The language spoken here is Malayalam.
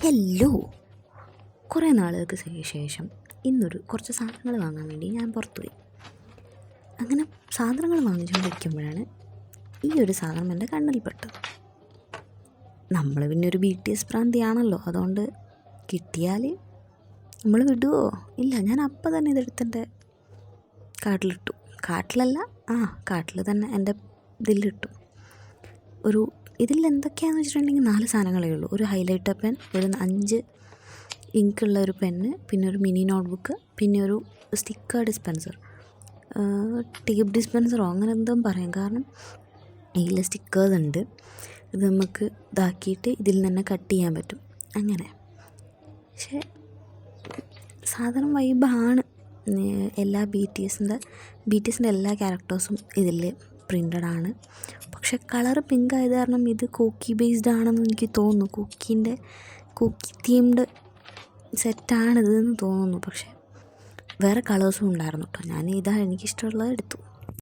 ഹലോ, കുറേ നാളുകൾക്ക് ശേഷം ഇന്നൊരു കുറച്ച് സാധനങ്ങൾ വാങ്ങാൻ വേണ്ടി ഞാൻ പുറത്തുപോയി. അങ്ങനെ സാധനങ്ങൾ വാങ്ങിച്ചുകൊണ്ടിരിക്കുമ്പോഴാണ് ഈ ഒരു സാധനം എൻ്റെ കണ്ണിൽപ്പെട്ടത്. നമ്മൾ പിന്നെ ഒരു BTS പ്രാന്തിയാണല്ലോ, അതുകൊണ്ട് കിട്ടിയാൽ നമ്മൾ വിടുമോ? ഇല്ല, ഞാൻ അപ്പം തന്നെ ഇതെടുത്തെൻ്റെ കാട്ടിലിട്ടു. കാട്ടിൽ തന്നെ എൻ്റെ ഇതിലിട്ടു. ഇതിൽ എന്തൊക്കെയാണെന്ന് വെച്ചിട്ടുണ്ടെങ്കിൽ 4 സാധനങ്ങളേ ഉള്ളൂ. ഒരു ഹൈലൈറ്റർ പെൻ, ഒരു 5 ഇങ്കുള്ള ഒരു പെന്ന്, പിന്നെ ഒരു മിനി നോട്ട്ബുക്ക്, പിന്നെ ഒരു സ്റ്റിക്കർ ഡിസ്പെൻസർ, ടേപ്പ് ഡിസ്പെൻസറോ അങ്ങനെ എന്തോ പറയാം. കാരണം ഇതിൽ സ്റ്റിക്കേഴ്സ് ഉണ്ട്. ഇത് നമുക്ക് ഇതാക്കിയിട്ട് ഇതിൽ തന്നെ കട്ട് ചെയ്യാൻ പറ്റും. അങ്ങനെ പക്ഷേ സാധനം വൈബാണ്. എല്ലാ BTSൻ്റെ എല്ലാ ക്യാരക്ടേഴ്സും ഇതിൽ പ്രിൻ്റഡ് ആണ്. പക്ഷെ കളറ് പിങ്ക് ആയത് കാരണം ഇത് കുക്കി ബേസ്ഡ് ആണെന്ന് എനിക്ക് തോന്നുന്നു. കുക്കി തീംഡ് സെറ്റാണിതെന്ന് തോന്നുന്നു. പക്ഷെ വേറെ കളേഴ്സും ഉണ്ടായിരുന്നു കേട്ടോ. ഞാൻ എനിക്കിഷ്ടമുള്ളത് എടുത്തു.